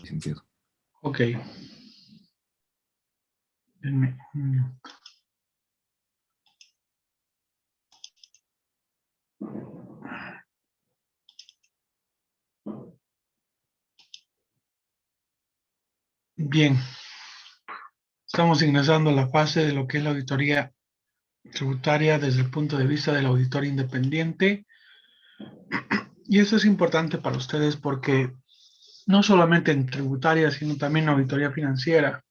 licenciado. Ok. Denme un minuto. Bien. Estamos ingresando a la fase de lo que es la auditoría tributaria desde el punto de vista del auditor independiente. Y eso es importante para ustedes porque no solamente en tributaria, sino también en auditoría financiera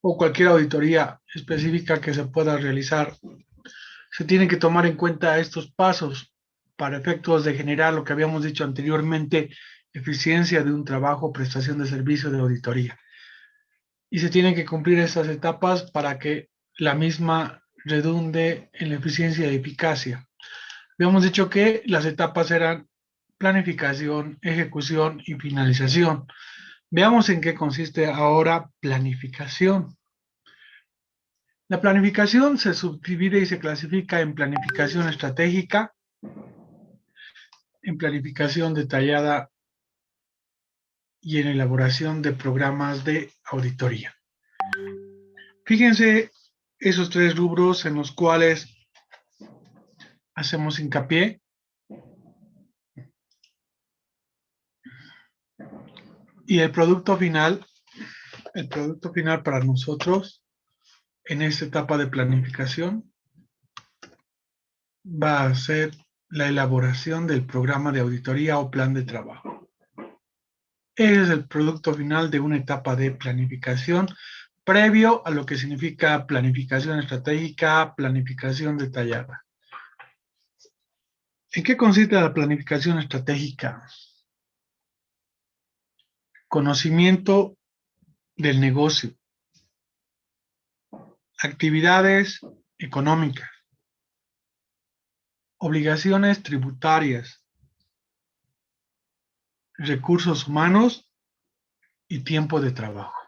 o cualquier auditoría específica que se pueda realizar, se tienen que tomar en cuenta estos pasos para efectos de generar lo que habíamos dicho anteriormente, eficiencia de un trabajo, prestación de servicio de auditoría. Y se tienen que cumplir estas etapas para que la misma redunde en la eficiencia y eficacia. Habíamos dicho que las etapas eran planificación, ejecución y finalización. Veamos en qué consiste ahora planificación. La planificación se subdivide y se clasifica en planificación estratégica, en planificación detallada y en elaboración de programas de auditoría. Fíjense esos tres rubros en los cuales hacemos hincapié. Y el producto final para nosotros en esta etapa de planificación va a ser la elaboración del programa de auditoría o plan de trabajo. Ese es el producto final de una etapa de planificación previo a lo que significa planificación estratégica, planificación detallada. ¿En qué consiste la planificación estratégica? Conocimiento del negocio, actividades económicas, obligaciones tributarias, recursos humanos y tiempo de trabajo.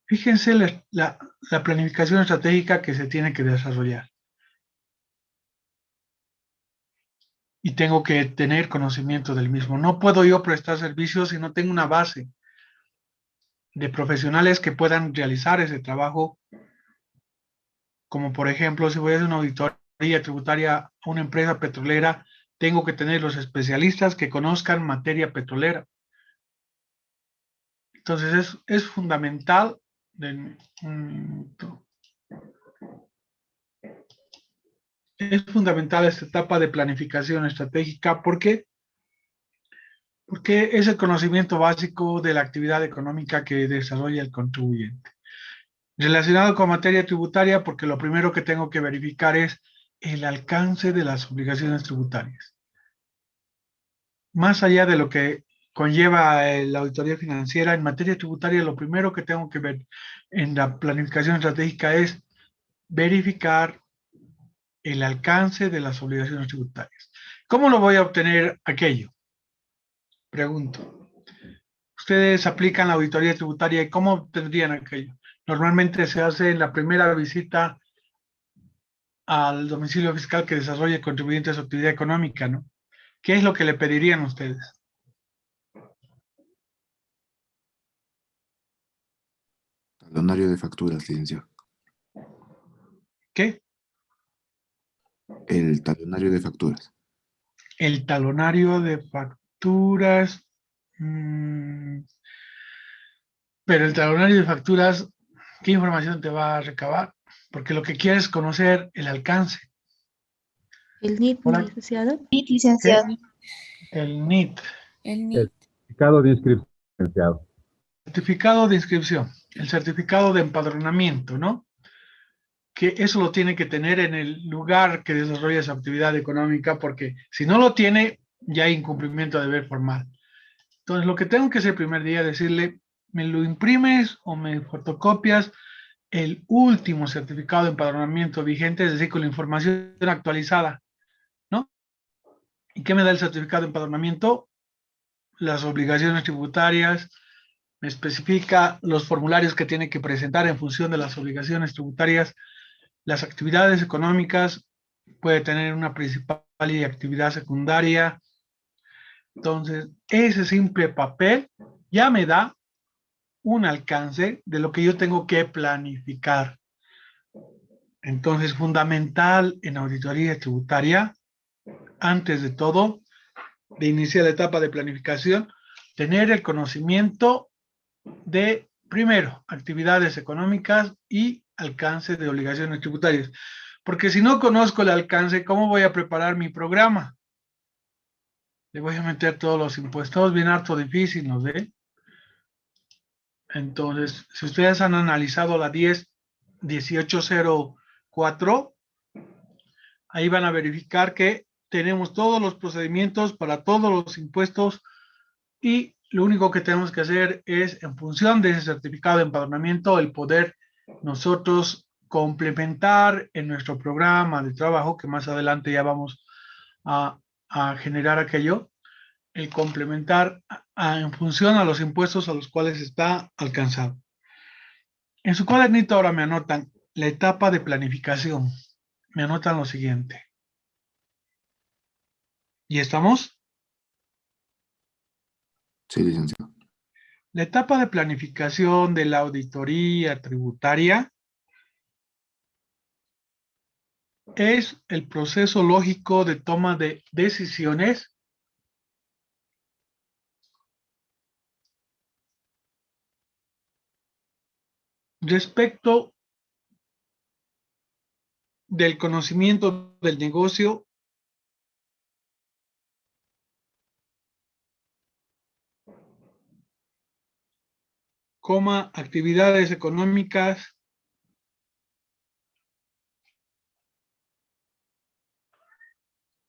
Fíjense la planificación estratégica que se tiene que desarrollar. Y tengo que tener conocimiento del mismo. No puedo yo prestar servicios si no tengo una base de profesionales que puedan realizar ese trabajo, como por ejemplo, si voy a hacer una auditoría tributaria a una empresa petrolera, tengo que tener los especialistas que conozcan materia petrolera. Entonces es fundamental. Es fundamental esta etapa de planificación estratégica porque es el conocimiento básico de la actividad económica que desarrolla el contribuyente. Relacionado con materia tributaria, porque lo primero que tengo que verificar es el alcance de las obligaciones tributarias. Más allá de lo que conlleva la auditoría financiera, en materia tributaria lo primero que tengo que ver en la planificación estratégica es verificar el alcance de las obligaciones tributarias. ¿Cómo lo voy a obtener aquello? Pregunto. Ustedes aplican la auditoría tributaria y ¿cómo obtendrían aquello? Normalmente se hace en la primera visita al domicilio fiscal que desarrolla el contribuyente su actividad económica, ¿no? ¿Qué es lo que le pedirían ustedes? Talonario de facturas, licenciado. ¿Qué? El talonario de facturas. El talonario de facturas. Pero el talonario de facturas, ¿qué información te va a recabar? Porque lo que quieres es conocer el alcance. El NIT, Hola. licenciado. NIT, licenciado. El NIT. El NIT. El certificado de inscripción, licenciado. Certificado de inscripción, el certificado de empadronamiento, ¿no? Que eso lo tiene que tener en el lugar que desarrolla su actividad económica, porque si no lo tiene, ya hay incumplimiento de deber formal. Entonces, lo que tengo que hacer el primer día es decirle, me lo imprimes o me fotocopias el último certificado de empadronamiento vigente, es decir, con la información actualizada, ¿no? ¿Y qué me da el certificado de empadronamiento? Las obligaciones tributarias, me especifica los formularios que tiene que presentar en función de las obligaciones tributarias, las actividades económicas, puede tener una principal y actividad secundaria. Entonces, ese simple papel ya me da un alcance de lo que yo tengo que planificar. Entonces, fundamental en auditoría tributaria, antes de todo, de iniciar la etapa de planificación, tener el conocimiento de, primero, actividades económicas y alcance de obligaciones tributarias. Porque si no conozco el alcance, ¿cómo voy a preparar mi programa? Le voy a meter todos los impuestos, bien harto difícil, ¿no ve? Entonces, si ustedes han analizado la 10.1804, ahí van a verificar que tenemos todos los procedimientos para todos los impuestos y lo único que tenemos que hacer es, en función de ese certificado de empadronamiento, el poder nosotros complementar en nuestro programa de trabajo, que más adelante ya vamos a, a generar aquello, el complementar en función a los impuestos a los cuales está alcanzado. En su cuadernito ahora me anotan la etapa de planificación. Me anotan lo siguiente. ¿Y estamos? Sí, licenciado. La etapa de planificación de la auditoría tributaria es el proceso lógico de toma de decisiones respecto del conocimiento del negocio actividades económicas,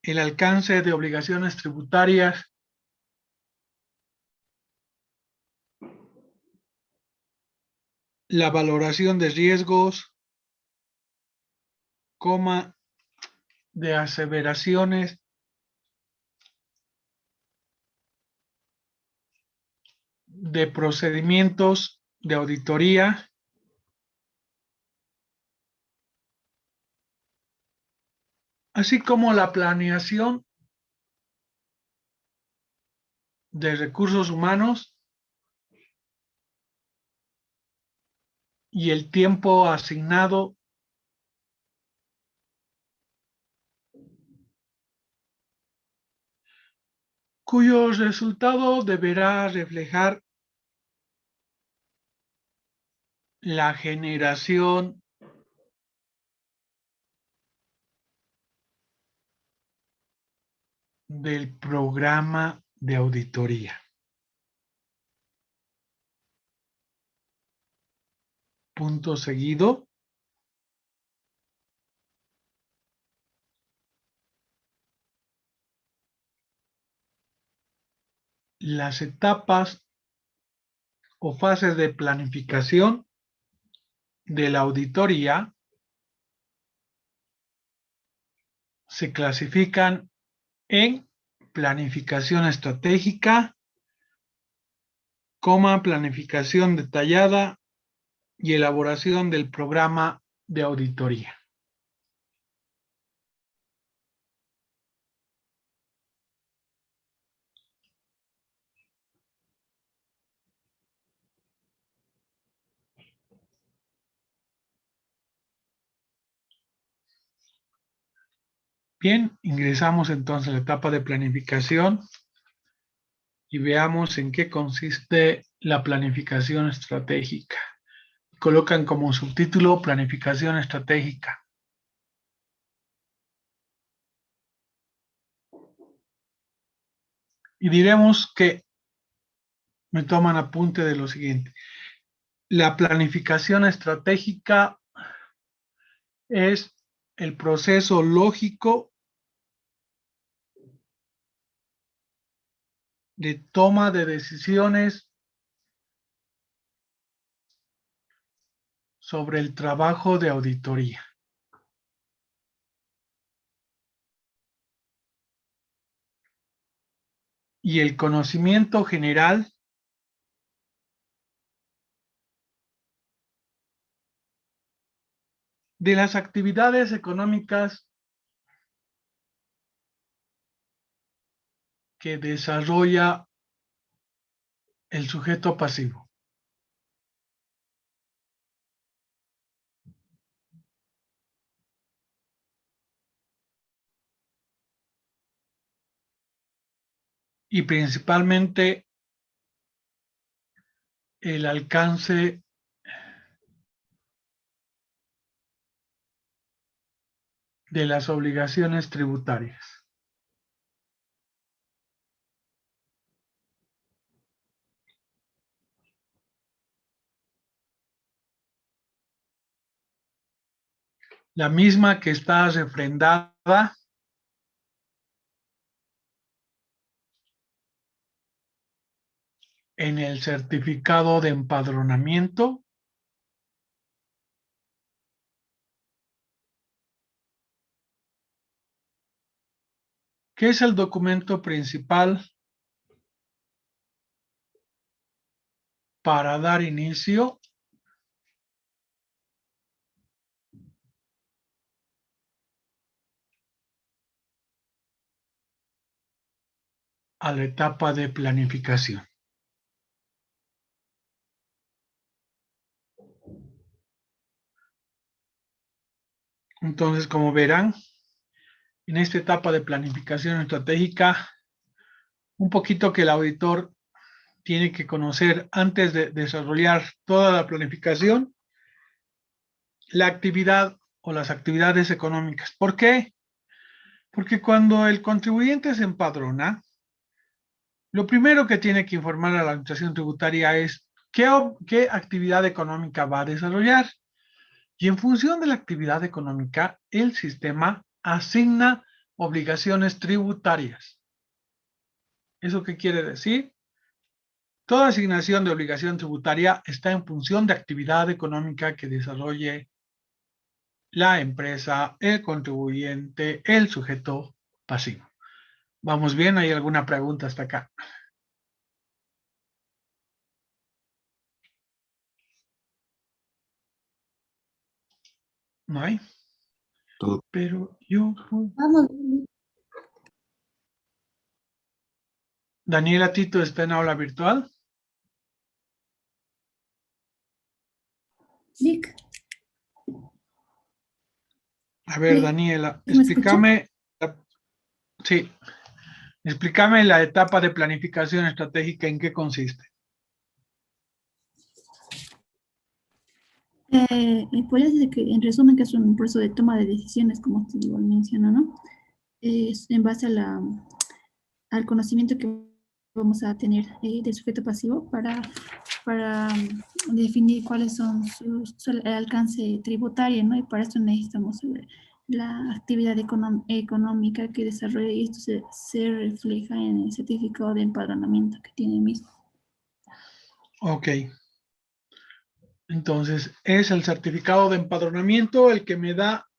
el alcance de obligaciones tributarias, la valoración de riesgos, de aseveraciones, de procedimientos de auditoría, así como la planeación de recursos humanos y el tiempo asignado cuyo resultado deberá reflejar la generación del programa de auditoría. Punto seguido. Las etapas o fases de planificación de la auditoría se clasifican en planificación estratégica, planificación detallada y elaboración del programa de auditoría. Bien, ingresamos entonces a la etapa de planificación y veamos en qué consiste la planificación estratégica. Colocan como subtítulo planificación estratégica. Y diremos que me toman apunte de lo siguiente. La planificación estratégica es el proceso lógico de toma de decisiones sobre el trabajo de auditoría. Y el conocimiento general de las actividades económicas que desarrolla el sujeto pasivo. Y principalmente el alcance de las obligaciones tributarias. La misma que está refrendada en el certificado de empadronamiento que es el documento principal para dar inicio a la etapa de planificación. Entonces, como verán, en esta etapa de planificación estratégica, un poquito que el auditor tiene que conocer antes de desarrollar toda la planificación, la actividad o las actividades económicas. ¿Por qué? Porque cuando el contribuyente se empadrona, lo primero que tiene que informar a la administración tributaria es qué actividad económica va a desarrollar. Y en función de la actividad económica, el sistema asigna obligaciones tributarias. ¿Eso qué quiere decir? Toda asignación de obligación tributaria está en función de actividad económica que desarrolle la empresa, el contribuyente, el sujeto pasivo. ¿Vamos bien? ¿Hay alguna pregunta hasta acá? ¿No hay? Todo. Pero yo... Vamos. Daniela Tito está en aula virtual. Vic, A ver, Sí. Daniela, ¿Me escucha? Sí, explícame la etapa de planificación estratégica, ¿en qué consiste? y puedes decir que en resumen que es un proceso de toma de decisiones, como usted igual menciona, ¿no? Es en base a al conocimiento que vamos a tener del sujeto pasivo para definir cuáles son el alcance tributario, ¿no? Y para esto necesitamos la actividad económica que desarrolla y esto se refleja en el certificado de empadronamiento que tiene el mismo. Ok. Entonces, es el certificado de empadronamiento el que me da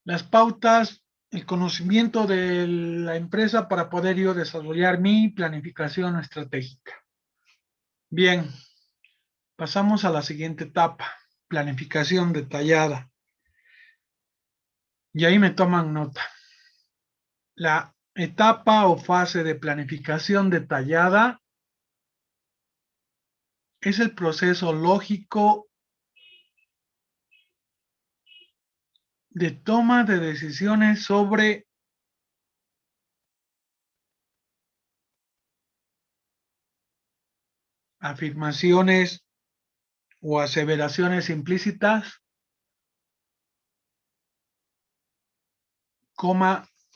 las pautas, el conocimiento de la empresa para poder yo desarrollar mi planificación estratégica. Bien, pasamos a la siguiente etapa, planificación detallada. Y ahí me toman nota. La etapa o fase de planificación detallada es el proceso lógico de toma de decisiones sobre afirmaciones o aseveraciones implícitas,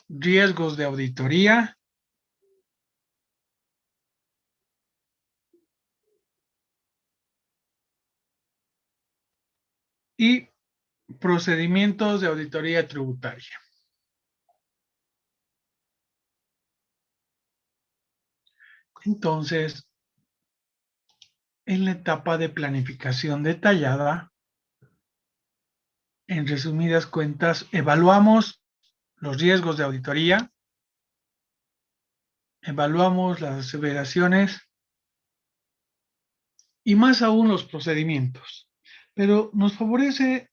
riesgos de auditoría y procedimientos de auditoría tributaria. Entonces, en la etapa de planificación detallada, en resumidas cuentas, evaluamos los riesgos de auditoría, evaluamos las aseveraciones y más aún los procedimientos. Pero nos favorece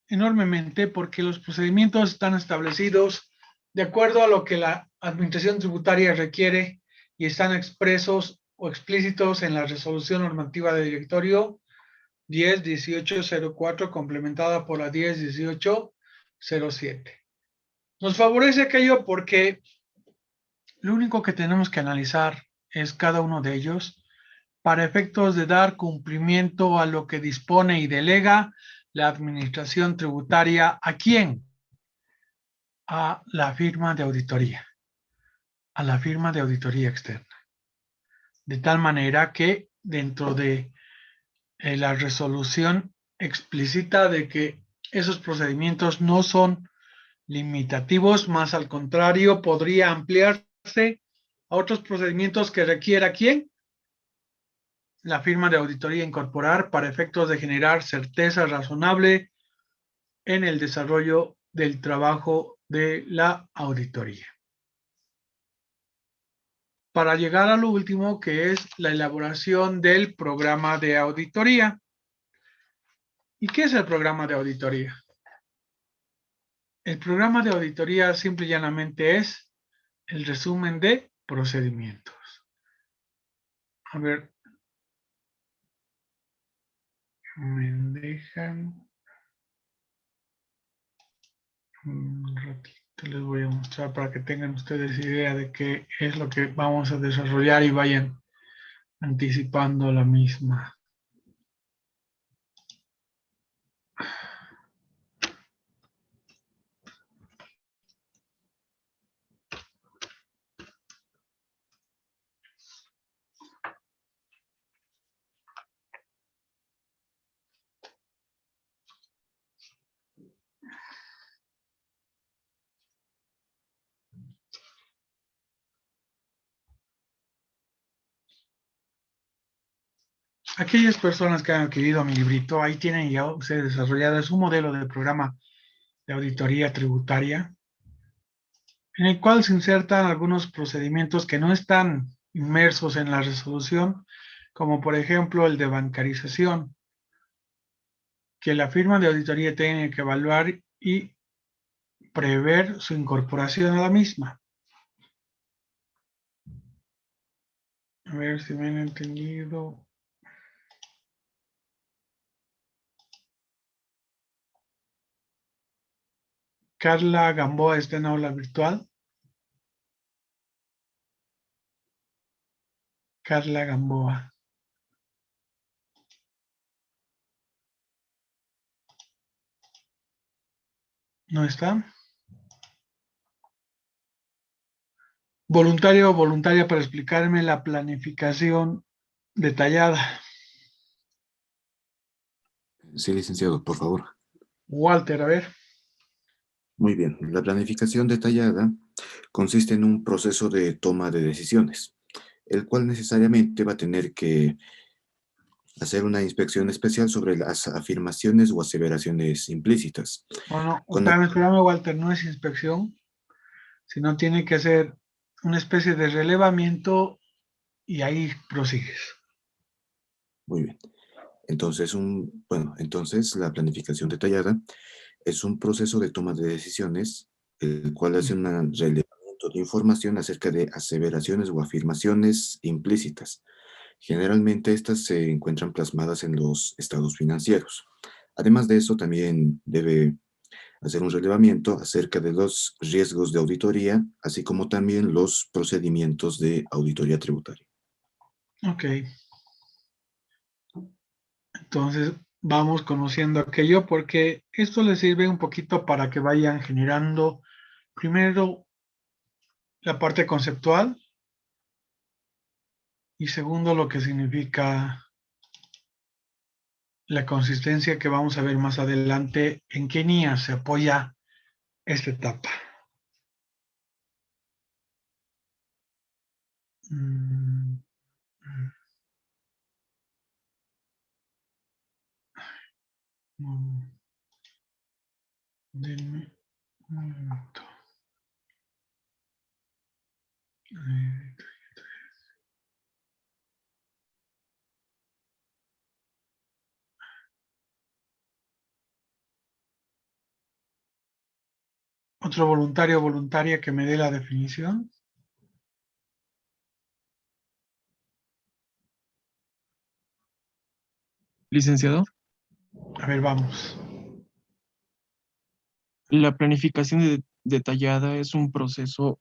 enormemente porque los procedimientos están establecidos de acuerdo a lo que la administración tributaria requiere y están expresos o explícitos en la resolución normativa de directorio 10-1804 complementada por la 10-1807. Nos favorece aquello porque lo único que tenemos que analizar es cada uno de ellos para efectos de dar cumplimiento a lo que dispone y delega la administración tributaria. ¿A quién? A la firma de auditoría, a la firma de auditoría externa. De tal manera que dentro de la resolución explicita de que esos procedimientos no son limitativos, más al contrario, podría ampliarse a otros procedimientos que requiera ¿quién? La firma de auditoría incorporar para efectos de generar certeza razonable en el desarrollo del trabajo de la auditoría. Para llegar a lo último, que es la elaboración del programa de auditoría. ¿Y qué es el programa de auditoría? El programa de auditoría simple y llanamente es el resumen de procedimientos. A ver, me dejan un ratito, les voy a mostrar para que tengan ustedes idea de qué es lo que vamos a desarrollar y vayan anticipando la misma. Aquellas personas que han adquirido mi librito, ahí tienen ya ustedes desarrollado es un modelo de programa de auditoría tributaria, en el cual se insertan algunos procedimientos que no están inmersos en la resolución, como por ejemplo el de bancarización, que la firma de auditoría tiene que evaluar y prever su incorporación a la misma. A ver si me han entendido. Carla Gamboa está en aula virtual. Carla Gamboa. ¿No está? Voluntario o voluntaria para explicarme la planificación detallada. Sí, licenciado, por favor. Walter, a ver. Muy bien. La planificación detallada consiste en un proceso de toma de decisiones, el cual necesariamente va a tener que hacer una inspección especial sobre las afirmaciones o aseveraciones implícitas. Bueno, Con espérame, Walter, no es inspección, sino tiene que hacer una especie de relevamiento y ahí prosigues. Muy bien. Entonces, entonces la planificación detallada es un proceso de toma de decisiones, el cual hace un relevamiento de información acerca de aseveraciones o afirmaciones implícitas. Generalmente estas se encuentran plasmadas en los estados financieros. Además de eso, también debe hacer un relevamiento acerca de los riesgos de auditoría, así como también los procedimientos de auditoría tributaria. Ok. Entonces, vamos conociendo aquello porque esto les sirve un poquito para que vayan generando primero la parte conceptual y segundo lo que significa la consistencia que vamos a ver más adelante en qué NIA se apoya esta etapa. Denme un momento. Otro voluntario o voluntaria que me dé la definición. Licenciado, A ver, vamos. la planificación detallada es un proceso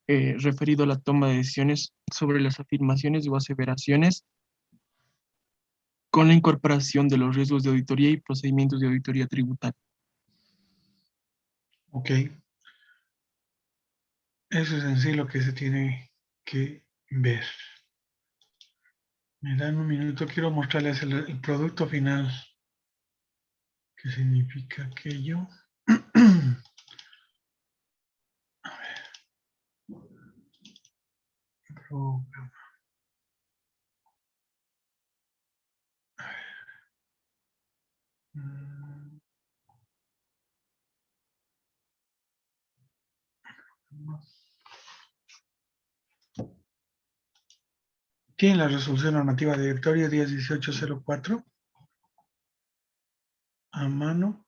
referido a la toma de decisiones sobre las afirmaciones o aseveraciones con la incorporación de los riesgos de auditoría y procedimientos de auditoría tributaria. Ok. Eso es en sí lo que se tiene que ver. Me dan un minuto, quiero mostrarles el producto final. ¿Qué significa aquello? Programa. Mm, Tiene la resolución normativa de directorio 101804 a mano.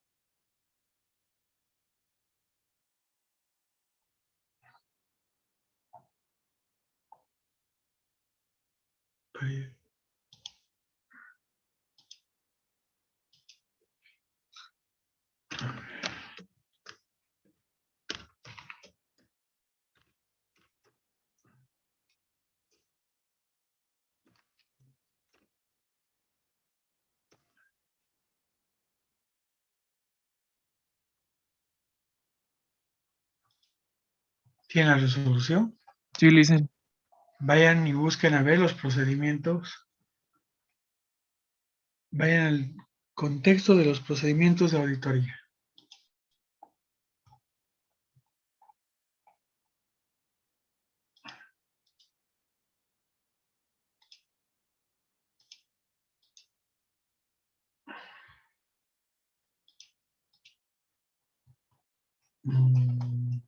Tiene la resolución. Sí, Licen. Vayan y busquen a ver los procedimientos. Vayan al contexto de los procedimientos de auditoría. Mm,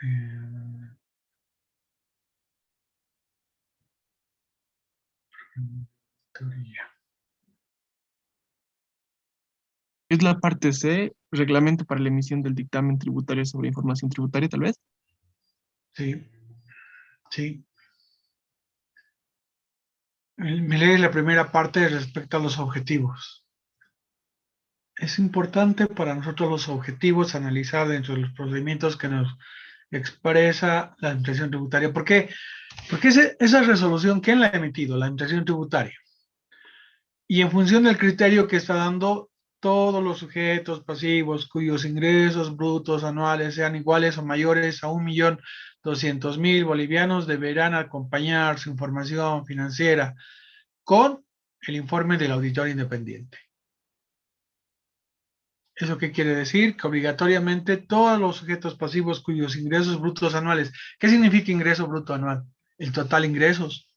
eh, auditoría. Es la parte C, reglamento para la emisión del dictamen tributario sobre información tributaria, tal vez. Sí, sí. Me lee la primera parte respecto a los objetivos. Es importante para nosotros los objetivos analizar dentro de los procedimientos que nos expresa la Administración Tributaria. ¿Por qué? Porque esa resolución, ¿quién la ha emitido? La Administración Tributaria. Y en función del criterio que está dando, todos los sujetos pasivos cuyos ingresos brutos anuales sean iguales o mayores a 1.200.000 bolivianos deberán acompañar su información financiera con el informe del auditor independiente. ¿Eso qué quiere decir? Que obligatoriamente todos los sujetos pasivos cuyos ingresos brutos anuales, ¿qué significa ingreso bruto anual? El total ingresos.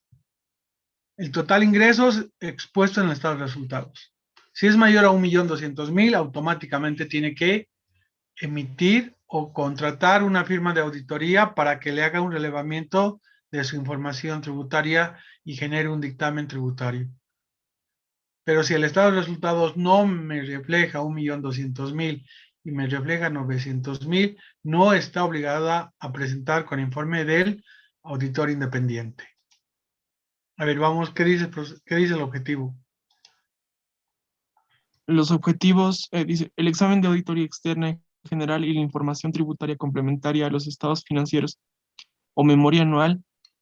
El total ingresos expuesto en el estado de resultados. Si es mayor a 1.200.000, automáticamente tiene que emitir o contratar una firma de auditoría para que le haga un relevamiento de su información tributaria y genere un dictamen tributario. Pero si el estado de resultados no me refleja 1.200.000 y me refleja 900.000, no está obligada a presentar con informe del auditor independiente. A ver, vamos, ¿qué dice el objetivo? Los objetivos, dice, el examen de auditoría externa en general y la información tributaria complementaria a los estados financieros o memoria anual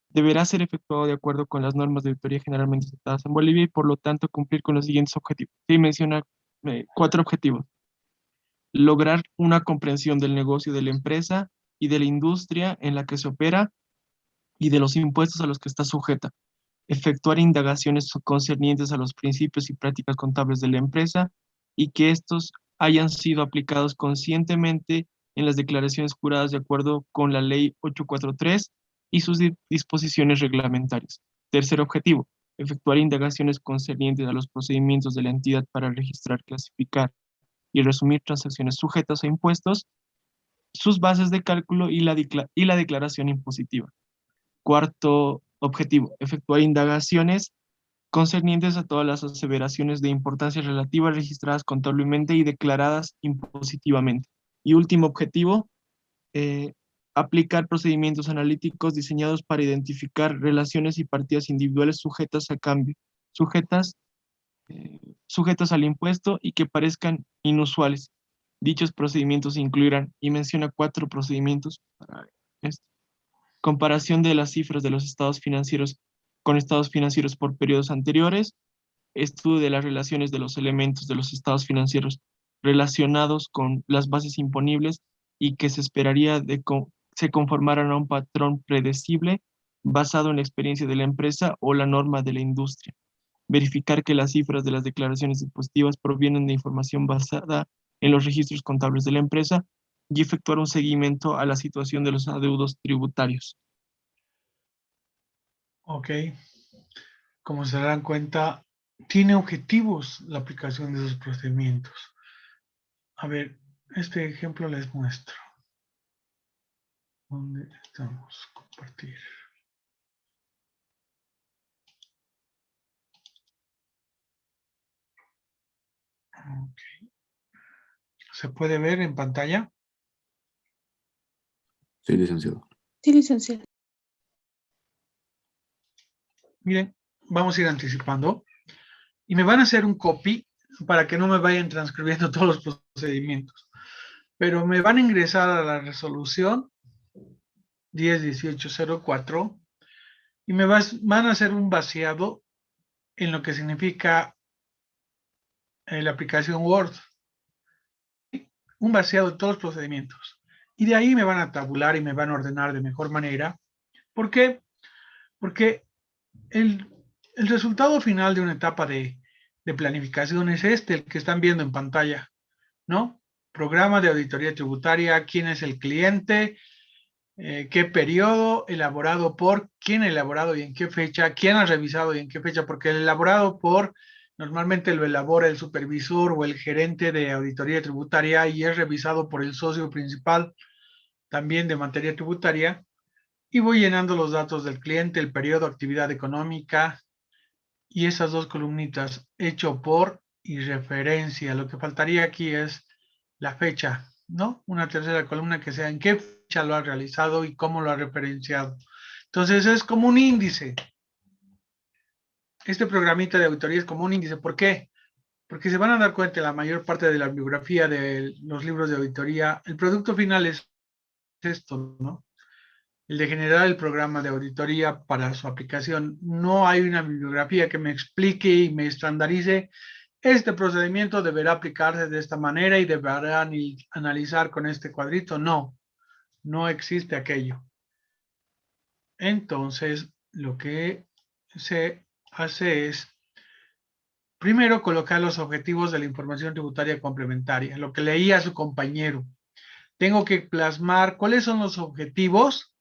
deberá ser efectuado de acuerdo con las normas de auditoría generalmente aceptadas en Bolivia y por lo tanto cumplir con los siguientes objetivos. Sí, menciona 4 objetivos. Lograr una comprensión del negocio de la empresa y de la industria en la que se opera y de los impuestos a los que está sujeta. Efectuar indagaciones concernientes a los principios y prácticas contables de la empresa y que estos hayan sido aplicados conscientemente en las declaraciones juradas de acuerdo con la Ley 843 y sus disposiciones reglamentarias. Tercer objetivo, efectuar indagaciones concernientes a los procedimientos de la entidad para registrar, clasificar y resumir transacciones sujetas a impuestos, sus bases de cálculo y la declaración impositiva. Cuarto objetivo, efectuar indagaciones concernientes a todas las aseveraciones de importancia relativa registradas contablemente y declaradas impositivamente. Y último objetivo, aplicar procedimientos analíticos diseñados para identificar relaciones y partidas individuales sujetas a cambio, sujetas al impuesto y que parezcan inusuales. Dichos procedimientos incluirán, y menciona 4 procedimientos para esto: comparación de las cifras de los estados financieros con estados financieros por periodos anteriores, estudio de las relaciones de los elementos de los estados financieros relacionados con las bases imponibles y que se esperaría se conformaran a un patrón predecible basado en la experiencia de la empresa o la norma de la industria. Verificar que las cifras de las declaraciones impositivas provienen de información basada en los registros contables de la empresa y efectuar un seguimiento a la situación de los adeudos tributarios. Ok. Como se darán cuenta, tiene objetivos la aplicación de esos procedimientos. A ver, este ejemplo les muestro. ¿Dónde estamos? Compartir. Ok. ¿Se puede ver en pantalla? Sí, licenciado. Sí, licenciado. Miren, vamos a ir anticipando. Y me van a hacer un copy para que no me vayan transcribiendo todos los procedimientos. Pero me van a ingresar a la resolución 10.18.04 y me van a hacer un vaciado en lo que significa la aplicación Word. Un vaciado de todos los procedimientos. Y de ahí me van a tabular y me van a ordenar de mejor manera. ¿Por qué? Porque el resultado final de una etapa de planificación es el que están viendo en pantalla, ¿no? Programa de auditoría tributaria, quién es el cliente, qué periodo, elaborado por, quién ha elaborado y en qué fecha, quién ha revisado y en qué fecha, porque el elaborado por normalmente lo elabora el supervisor o el gerente de auditoría tributaria y es revisado por el socio principal también de materia tributaria. Y voy llenando los datos del cliente, el periodo, actividad económica y esas 2 columnitas, hecho por y referencia. Lo que faltaría aquí es la fecha, ¿no? Una tercera columna que sea en qué fecha lo ha realizado y cómo lo ha referenciado. Entonces es como un índice. Este programita de auditoría es como un índice. ¿Por qué? Porque se van a dar cuenta la mayor parte de la bibliografía de los libros de auditoría, el producto final es esto, ¿no? El de generar el programa de auditoría para su aplicación. No hay una bibliografía que me explique y me estandarice. Este procedimiento deberá aplicarse de esta manera y deberá analizar con este cuadrito. No, no existe aquello. Entonces, lo que se hace es, primero, colocar los objetivos de la información tributaria complementaria, lo que leía su compañero. Tengo que plasmar cuáles son los objetivos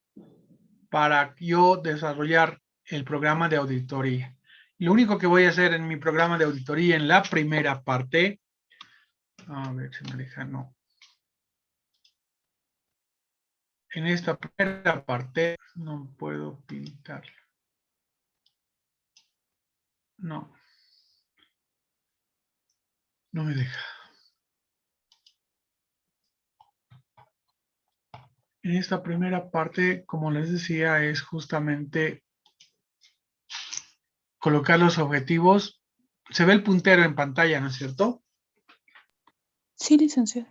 para yo desarrollar el programa de auditoría. Lo único que voy a hacer en mi programa de auditoría en la primera parte, a ver si me deja, no. En esta primera parte no puedo pintarlo. No. No me deja. En esta primera parte, como les decía, es justamente colocar los objetivos. Se ve el puntero en pantalla, ¿no es cierto? Sí, licenciado.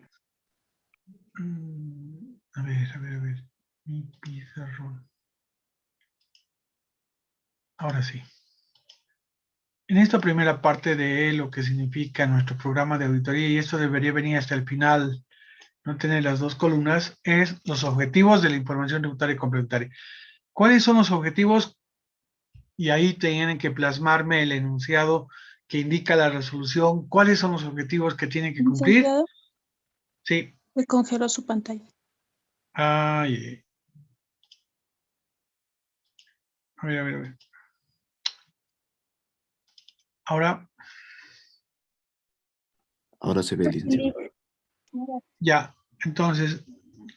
A ver. Mi pizarrón. Ahora sí. En esta primera parte de lo que significa nuestro programa de auditoría, y esto debería venir hasta el final, no tener las 2 columnas, es los objetivos de la información tributaria complementaria. ¿Cuáles son los objetivos? Y ahí tienen que plasmarme el enunciado que indica la resolución. ¿Cuáles son los objetivos que tienen que cumplir? Licenciado, Sí. me congeló su pantalla. Ay. A ver. Ahora se ve, licenciado. Ya, entonces,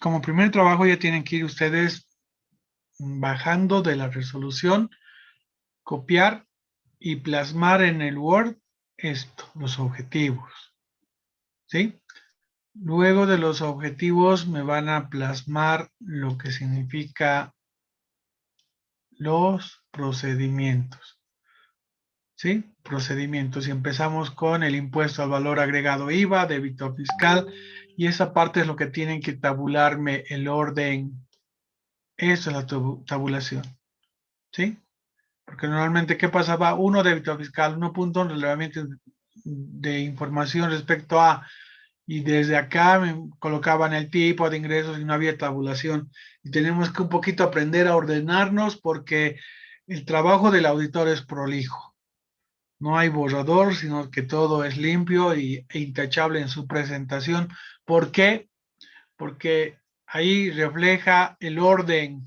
como primer trabajo ya tienen que ir ustedes bajando de la resolución, copiar y plasmar en el Word esto, los objetivos. ¿Sí? Luego de los objetivos me van a plasmar lo que significa los procedimientos. ¿Sí? Procedimientos. Y empezamos con el impuesto al valor agregado IVA, débito fiscal, y esa parte es lo que tienen que tabularme el orden. Eso es la tabulación. ¿Sí? Porque normalmente, ¿qué pasaba? Uno, débito fiscal, 1 punto, relevamiento de información respecto a, y desde acá me colocaban el tipo de ingresos y no había tabulación. Y tenemos que un poquito aprender a ordenarnos porque el trabajo del auditor es prolijo. No hay borrador, sino que todo es limpio e intachable en su presentación. ¿Por qué? Porque ahí refleja el orden,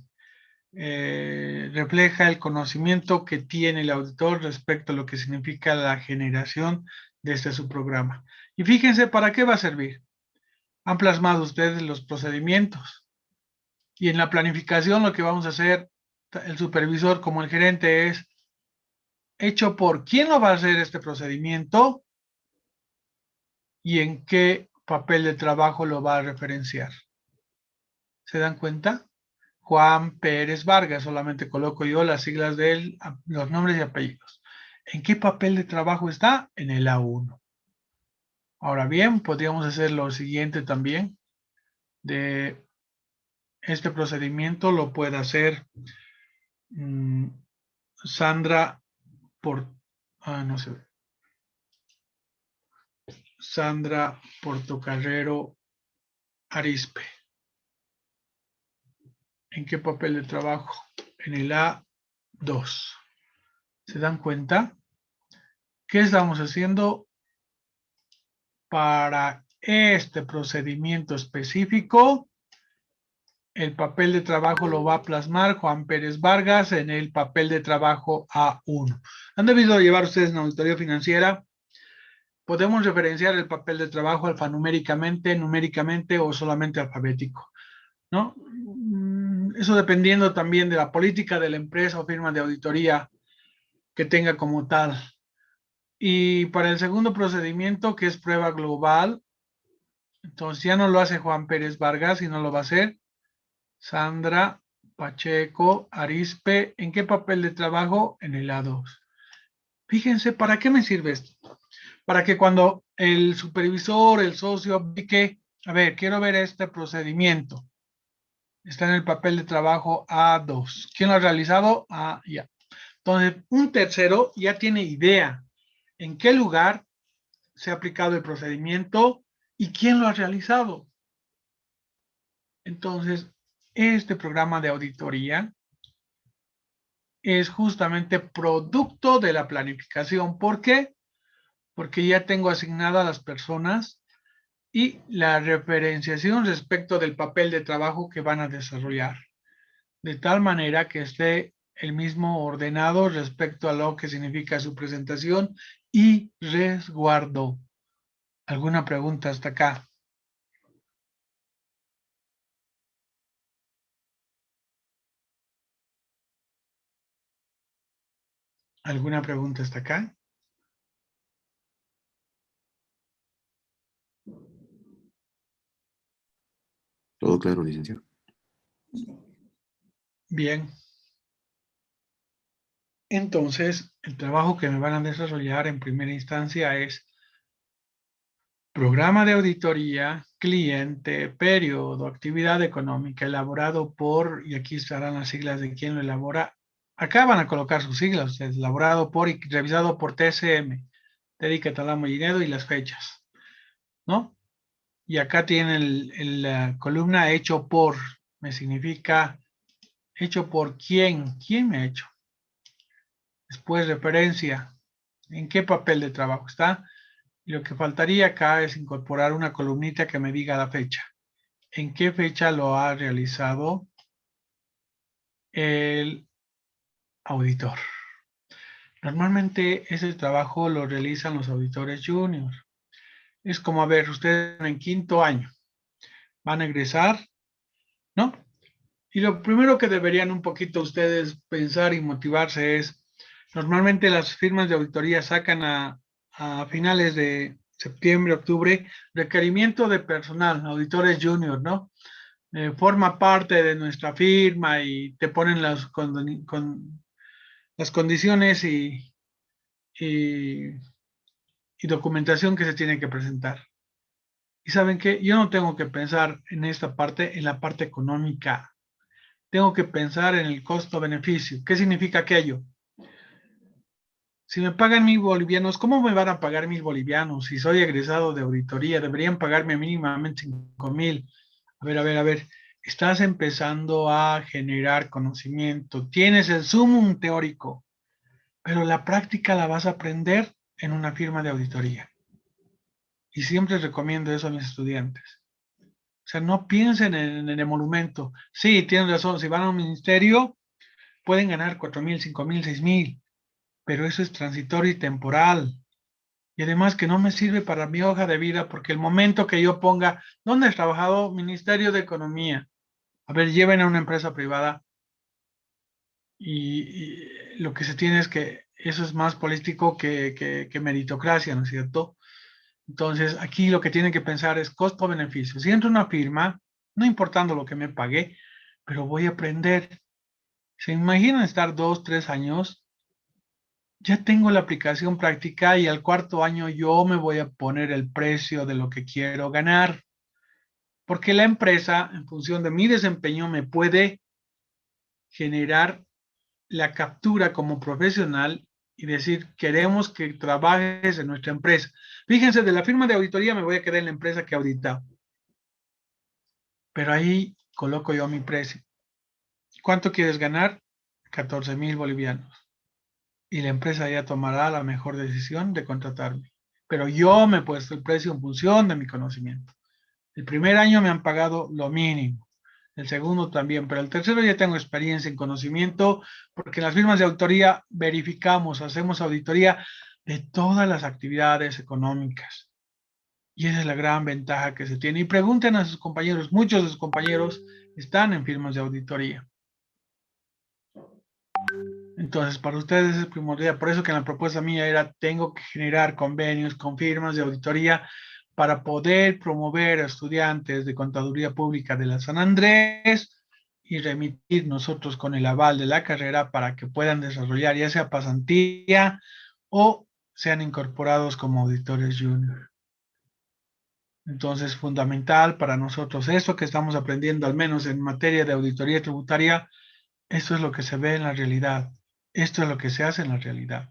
refleja el conocimiento que tiene el auditor respecto a lo que significa la generación de este su programa. Y fíjense para qué va a servir. Han plasmado ustedes los procedimientos y en la planificación lo que vamos a hacer el supervisor como el gerente es hecho por quién lo va a hacer este procedimiento y en qué papel de trabajo lo va a referenciar. ¿Se dan cuenta? Juan Pérez Vargas, solamente coloco yo las siglas de él, los nombres y apellidos. ¿En qué papel de trabajo está? En el A1. Ahora bien, podríamos hacer lo siguiente también. De este procedimiento lo puede hacer Sandra no sé. Sandra Portocarrero Arispe. ¿En qué papel de trabajo? En el A2. ¿Se dan cuenta? ¿Qué estamos haciendo? Para este procedimiento específico, el papel de trabajo lo va a plasmar Juan Pérez Vargas en el papel de trabajo A1. ¿Han debido llevar ustedes una auditoría financiera? Podemos referenciar el papel de trabajo alfanuméricamente, numéricamente o solamente alfabético, ¿no? Eso dependiendo también de la política de la empresa o firma de auditoría que tenga como tal. Y para el segundo procedimiento, que es prueba global, entonces ya no lo hace Juan Pérez Vargas, sino lo va a hacer Sandra Pacheco Arispe. ¿En qué papel de trabajo? En el A2. Fíjense, ¿para qué me sirve esto? Para que cuando el supervisor, el socio, aplique, a ver, quiero ver este procedimiento. Está en el papel de trabajo A2. ¿Quién lo ha realizado? Ya. Entonces, un tercero ya tiene idea en qué lugar se ha aplicado el procedimiento y quién lo ha realizado. Entonces, este programa de auditoría es justamente producto de la planificación. ¿Por qué? Porque ya tengo asignadas las personas y la referenciación respecto del papel de trabajo que van a desarrollar. De tal manera que esté el mismo ordenado respecto a lo que significa su presentación y resguardo. ¿Alguna pregunta hasta acá? ¿Alguna pregunta hasta acá? Todo claro, licenciado. Bien. Entonces, el trabajo que me van a desarrollar en primera instancia es programa de auditoría, cliente, periodo, actividad económica, elaborado por, y aquí estarán las siglas de quién lo elabora. Acá van a colocar sus siglas, ustedes, elaborado por y revisado por TCM, Teddy Talamo Ginedo y las fechas, ¿no? Y acá tienen la columna hecho por, me significa hecho por quién me ha hecho. Después referencia, ¿en qué papel de trabajo está? Y lo que faltaría acá es incorporar una columnita que me diga la fecha. ¿En qué fecha lo ha realizado el auditor? Normalmente ese trabajo lo realizan los auditores juniors. Es como, a ver, ustedes en quinto año van a egresar, ¿no? Y lo primero que deberían un poquito ustedes pensar y motivarse es, normalmente las firmas de auditoría sacan a finales de septiembre, octubre, requerimiento de personal, auditores junior, ¿no? Forma parte de nuestra firma y te ponen las condiciones y, y documentación que se tiene que presentar. Y saben qué, yo no tengo que pensar en esta parte, en la parte económica. Tengo que pensar en el costo-beneficio. ¿Qué significa aquello? Si me pagan 1,000 bolivianos, ¿cómo me van a pagar 1,000 bolivianos? Si soy egresado de auditoría, deberían pagarme mínimamente 5,000. A ver. Estás empezando a generar conocimiento. Tienes el sumum teórico, pero la práctica la vas a aprender en una firma de auditoría. Y siempre recomiendo eso a mis estudiantes. O sea, no piensen en el emolumento. Sí, tienen razón, si van a un ministerio, pueden ganar 4,000, 5,000, 6,000, pero eso es transitorio y temporal. Y además que no me sirve para mi hoja de vida porque el momento que yo ponga, ¿dónde has trabajado? Ministerio de Economía. A ver, lleven a una empresa privada y lo que se tiene es que eso es más político que meritocracia, ¿no es cierto? Entonces, aquí lo que tienen que pensar es costo-beneficio. Si entro a una firma, no importando lo que me pague, pero voy a aprender. ¿Se imaginan estar 2, 3 años? Ya tengo la aplicación práctica y al cuarto año yo me voy a poner el precio de lo que quiero ganar. Porque la empresa, en función de mi desempeño, me puede generar la captura como profesional y decir, queremos que trabajes en nuestra empresa. Fíjense, de la firma de auditoría me voy a quedar en la empresa que he auditado. Pero ahí coloco yo mi precio. ¿Cuánto quieres ganar? 14,000 bolivianos. Y la empresa ya tomará la mejor decisión de contratarme. Pero yo me he puesto el precio en función de mi conocimiento. El primer año me han pagado lo mínimo. El segundo también, pero el tercero ya tengo experiencia en conocimiento, porque en las firmas de auditoría verificamos, hacemos auditoría de todas las actividades económicas. Y esa es la gran ventaja que se tiene. Y pregunten a sus compañeros, muchos de sus compañeros están en firmas de auditoría. Entonces, para ustedes es primordial. Por eso que en la propuesta mía era, tengo que generar convenios con firmas de auditoría para poder promover a estudiantes de contaduría pública de la San Andrés y remitir nosotros con el aval de la carrera para que puedan desarrollar ya sea pasantía o sean incorporados como auditores junior. Entonces, fundamental para nosotros eso que estamos aprendiendo, al menos en materia de auditoría tributaria, esto es lo que se ve en la realidad. Esto es lo que se hace en la realidad.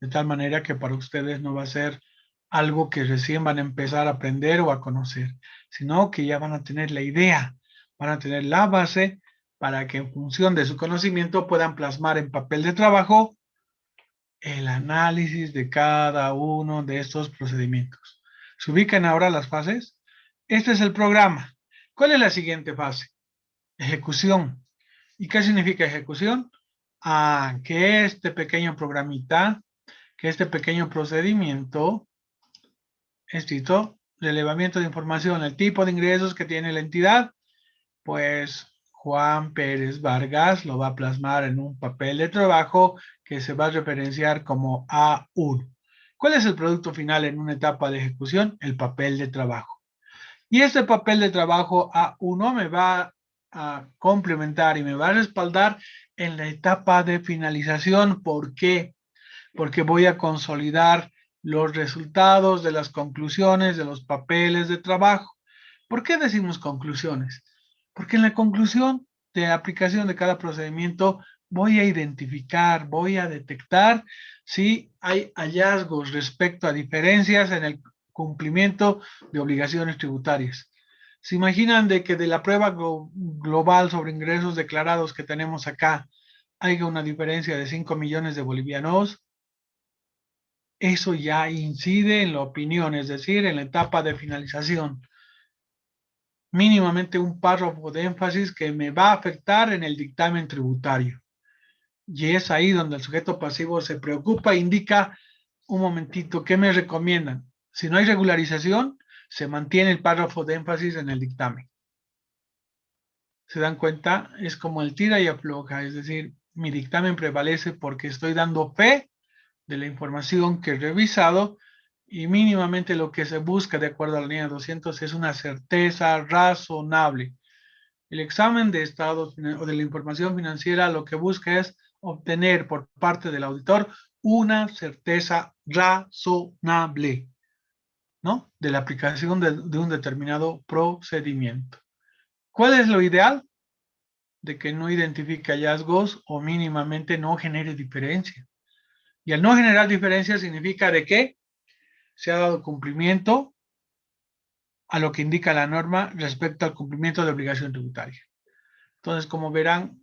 De tal manera que para ustedes no va a ser algo que recién van a empezar a aprender o a conocer, sino que ya van a tener la idea, van a tener la base para que en función de su conocimiento puedan plasmar en papel de trabajo el análisis de cada uno de estos procedimientos. ¿Se ubican ahora las fases? Este es el programa. ¿Cuál es la siguiente fase? Ejecución. ¿Y qué significa ejecución? Que este pequeño programita, que este pequeño procedimiento, escrito, relevamiento de información, el tipo de ingresos que tiene la entidad, pues Juan Pérez Vargas lo va a plasmar en un papel de trabajo que se va a referenciar como A1. ¿Cuál es el producto final en una etapa de ejecución? El papel de trabajo. Y este papel de trabajo A1 me va a complementar y me va a respaldar en la etapa de finalización. ¿Por qué? Porque voy a consolidar los resultados de las conclusiones de los papeles de trabajo. ¿Por qué decimos conclusiones? Porque en la conclusión de aplicación de cada procedimiento voy a identificar, voy a detectar si hay hallazgos respecto a diferencias en el cumplimiento de obligaciones tributarias. ¿Se imaginan de que de la prueba global sobre ingresos declarados que tenemos acá haya una diferencia de 5 millones de bolivianos? Eso ya incide en la opinión, es decir, en la etapa de finalización. Mínimamente un párrafo de énfasis que me va a afectar en el dictamen tributario. Y es ahí donde el sujeto pasivo se preocupa e indica, un momentito, ¿qué me recomiendan? Si no hay regularización, se mantiene el párrafo de énfasis en el dictamen. ¿Se dan cuenta? Es como el tira y afloja, es decir, mi dictamen prevalece porque estoy dando fe de la información que he revisado Y mínimamente lo que se busca de acuerdo a la línea 200 es una certeza razonable. El examen de estado o de la información financiera lo que busca es obtener por parte del auditor una certeza razonable, ¿no? De la aplicación de un determinado procedimiento. ¿Cuál es lo ideal? De que no identifique hallazgos o mínimamente no genere diferencia. Y al no generar diferencia significa de que se ha dado cumplimiento a lo que indica la norma respecto al cumplimiento de obligación tributaria. Entonces, como verán,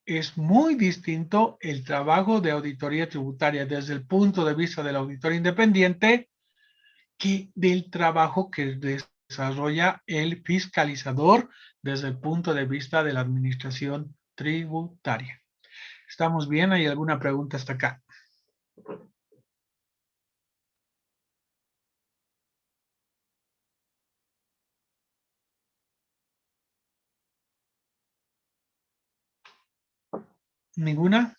es muy distinto el trabajo de auditoría tributaria desde el punto de vista del auditor independiente que del trabajo que desarrolla el fiscalizador desde el punto de vista de la administración tributaria. ¿Estamos bien? ¿Hay alguna pregunta hasta acá? ¿Ninguna?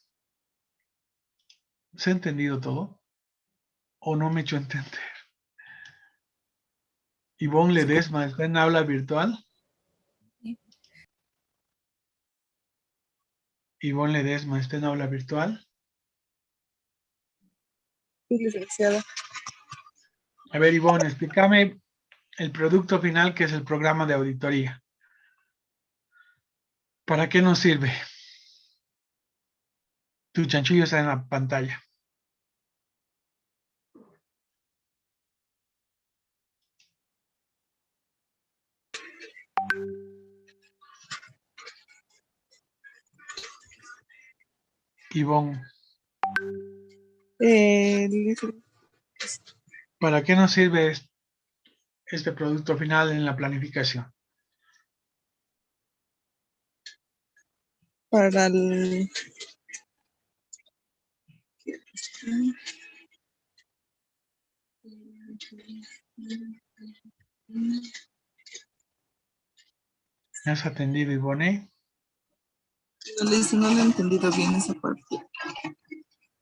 ¿Se ha entendido todo? ¿O no me he hecho entender? Ivonne Ledesma, ¿está en aula virtual? Ivonne Ledesma, ¿está en aula virtual? Sí, licenciada. A ver, Ivonne, explícame el producto final que es el programa de auditoría. ¿Para qué nos sirve? Tu chanchullo está en la pantalla. Ivonne, ¿para qué nos sirve este producto final en la planificación? Para el... ¿Me has atendido, Ivonne? No le he entendido bien esa parte.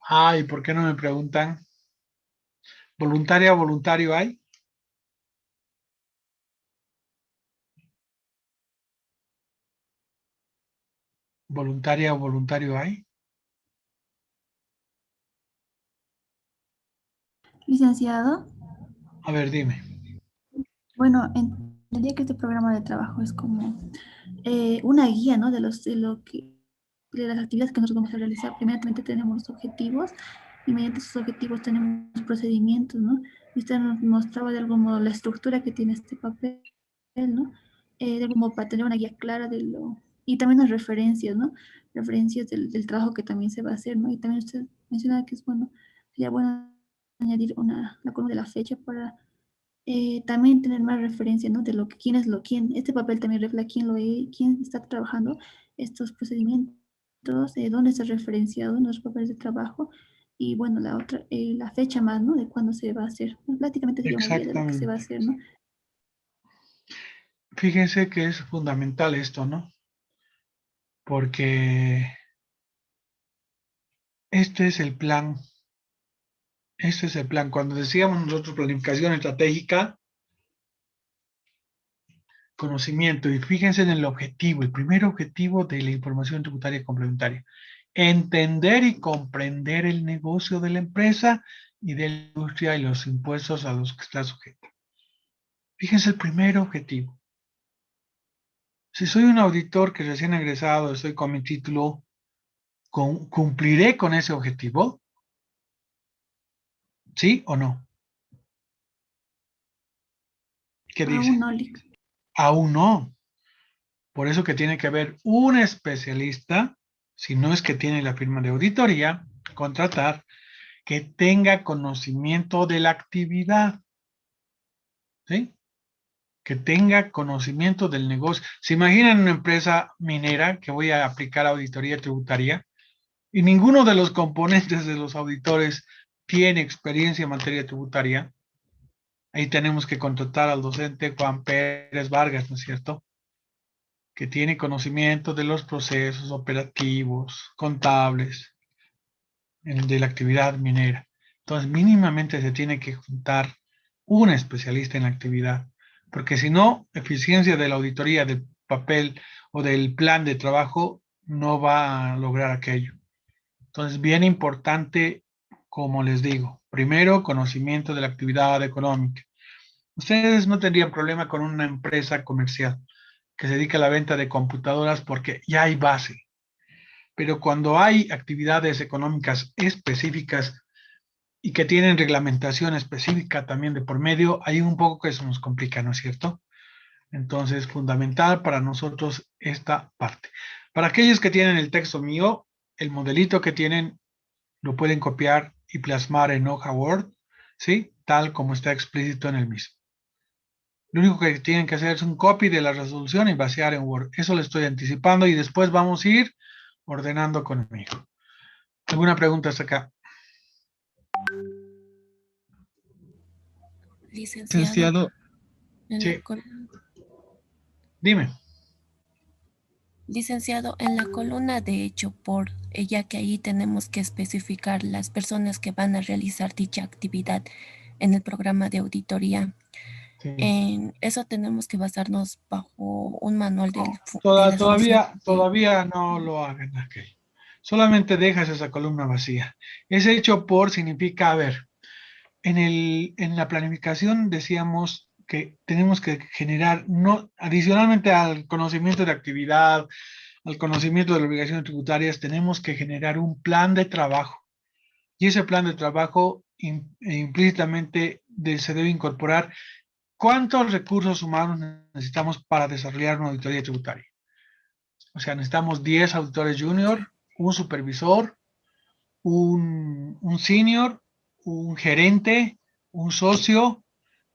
Ah, ¿y por qué no me preguntan? ¿Voluntaria o voluntario hay? ¿Voluntaria o voluntario hay? Licenciado, A ver, dime. bueno, entendía que este programa de trabajo es como una guía, ¿no? De las actividades que nosotros vamos a realizar. Primeramente tenemos los objetivos y mediante esos objetivos tenemos procedimientos, ¿no? Y usted nos mostraba de algún modo la estructura que tiene este papel, ¿no? De algún modo para tener una guía clara de lo... Y también las referencias, ¿no? Referencias del trabajo que también se va a hacer, ¿no? Y también usted mencionaba que es bueno, sería bueno añadir la columna de la fecha para también tener más referencia, ¿no? De lo que, quién, este papel también refleja quién está trabajando estos procedimientos, dónde está referenciado en los papeles de trabajo y bueno, la fecha más, ¿no? De cuándo se va a hacer. Pues, prácticamente sería una guía de lo que se va a Exactamente. hacer, ¿no? Fíjense que es fundamental esto, ¿no? Porque este es el plan. Este es el plan. Cuando decíamos nosotros planificación estratégica, conocimiento, y fíjense en el objetivo, el primer objetivo de la información tributaria complementaria. Entender y comprender el negocio de la empresa y de la industria y los impuestos a los que está sujeta. Fíjense el primer objetivo. Si soy un auditor que recién egresado, estoy con mi título, ¿cumpliré con ese objetivo? ¿Sí o no? ¿Qué dice? Aún no, Lic. Aún no. Por eso que tiene que haber un especialista, si no es que tiene la firma de auditoría, contratar, que tenga conocimiento de la actividad, ¿sí? Que tenga conocimiento del negocio. ¿Se imaginan una empresa minera que voy a aplicar auditoría tributaria y ninguno de los componentes de los auditores tiene experiencia en materia tributaria? Ahí tenemos que contratar al docente Juan Pérez Vargas, ¿no es cierto? Que tiene conocimiento de los procesos operativos, contables, de la actividad minera. Entonces, mínimamente se tiene que juntar un especialista en la actividad, porque si no, eficiencia de la auditoría del papel o del plan de trabajo no va a lograr aquello. Entonces, bien importante, como les digo, primero, conocimiento de la actividad económica. Ustedes no tendrían problema con una empresa comercial que se dedica a la venta de computadoras porque ya hay base. Pero cuando hay actividades económicas específicas y que tienen reglamentación específica también de por medio, hay un poco que eso nos complica, ¿no es cierto? Entonces, fundamental para nosotros esta parte. Para aquellos que tienen el texto mío, el modelito que tienen lo pueden copiar y plasmar en hoja Word, ¿sí? Tal como está explícito en el mismo. Lo único que tienen que hacer es un copy de la resolución y vaciar en Word. Eso le estoy anticipando y después vamos a ir ordenando conmigo. ¿Alguna pregunta hasta acá? Licenciado, en la Sí, col- dime. licenciado, en la columna de hecho por, ya que ahí tenemos que especificar las personas que van a realizar dicha actividad en el programa de auditoría. Sí. En eso tenemos que basarnos bajo un manual de las Todavía no lo hagan. Okay. Solamente dejas esa columna vacía. Ese hecho por significa, a ver, en la planificación decíamos que tenemos que generar, no, adicionalmente al conocimiento de actividad, al conocimiento de las obligaciones tributarias, tenemos que generar un plan de trabajo. Y ese plan de trabajo implícitamente se debe incorporar cuántos recursos humanos necesitamos para desarrollar una auditoría tributaria. O sea, necesitamos 10 auditores junior, un supervisor, un senior, un gerente, un socio.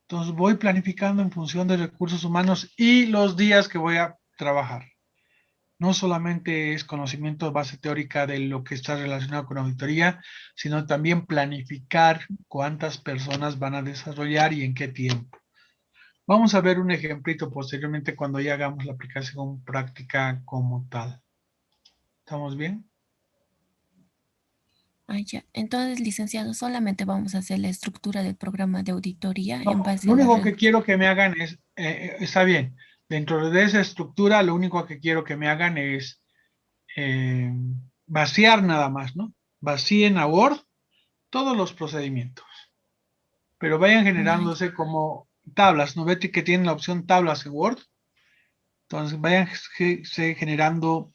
Entonces voy planificando en función de recursos humanos y los días que voy a trabajar. No solamente es conocimiento de base teórica de lo que está relacionado con auditoría, sino también planificar cuántas personas van a desarrollar y en qué tiempo. Vamos a ver un ejemplito posteriormente cuando ya hagamos la aplicación práctica como tal. ¿Estamos bien? Ya. Entonces, licenciado, solamente vamos a hacer la estructura del programa de auditoría en No, base lo a la único que quiero que me hagan es, está bien, dentro de esa estructura, lo único que quiero que me hagan es vaciar nada más, ¿no? Vacíen a Word todos los procedimientos, pero vayan generándose como tablas, ¿no? Vete que tienen la opción tablas en Word, entonces vayan generando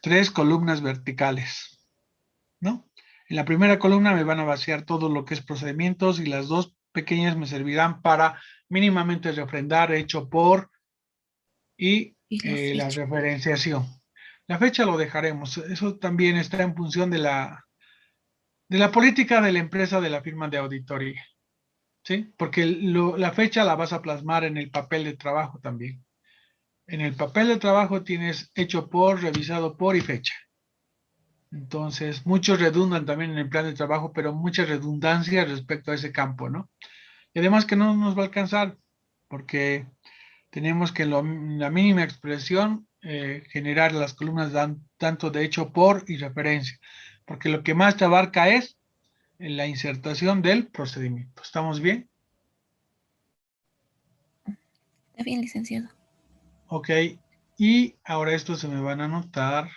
3 columnas verticales, ¿no? En la primera columna me van a vaciar todo lo que es procedimientos y las 2 pequeñas me servirán para mínimamente refrendar hecho por y la referenciación. La fecha lo dejaremos, eso también está en función de la política de la empresa de la firma de auditoría, ¿sí? Porque la fecha la vas a plasmar en el papel de trabajo también. En el papel de trabajo tienes hecho por, revisado por y fecha. Entonces, muchos redundan también en el plan de trabajo, pero mucha redundancia respecto a ese campo, ¿no? Y además que no nos va a alcanzar, porque tenemos que en la mínima expresión generar las columnas tanto de hecho por y referencia, porque lo que más te abarca es la insertación del procedimiento. ¿Estamos bien? Está bien, licenciado. Ok, y ahora estos se me van a anotar.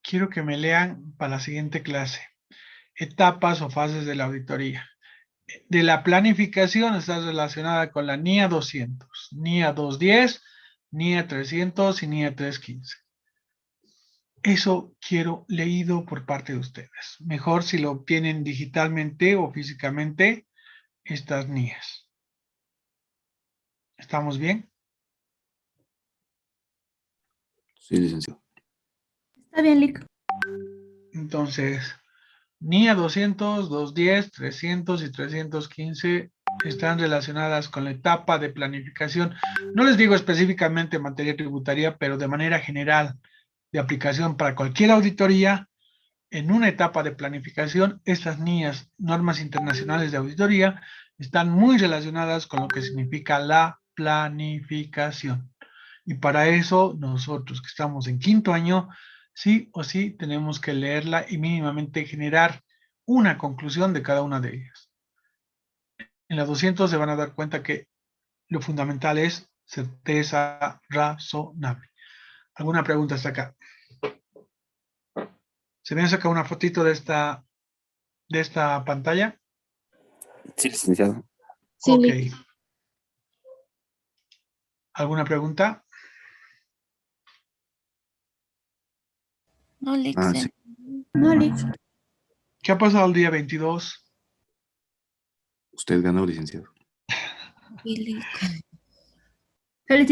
Quiero que me lean para la siguiente clase. Etapas o fases de la auditoría. De la planificación está relacionada con la NIA 200, NIA 210, NIA 300 y NIA 315. Eso quiero leído por parte de ustedes. Mejor si lo obtienen digitalmente o físicamente estas NIAs. ¿Estamos bien? Sí, licenciado. Está bien, Lic. Entonces, NIA 200, 210, 300 y 315 están relacionadas con la etapa de planificación. No les digo específicamente en materia tributaria, pero de manera general de aplicación para cualquier auditoría. En una etapa de planificación, estas NIAs, normas internacionales de auditoría, están muy relacionadas con lo que significa la planificación. Y para eso, nosotros que estamos en quinto año, sí o sí tenemos que leerla y mínimamente generar una conclusión de cada una de ellas. En la 200 se van a dar cuenta que lo fundamental es certeza razonable. ¿Alguna pregunta hasta acá? ¿Se me saca una fotito de esta pantalla? Sí, licenciado. Sí, Ok. ¿Alguna pregunta? No, Lick, Ah, sí. no, Lick. ¿Qué ha pasado el día 22? Usted ganó, licenciado. Lick. Felicidades.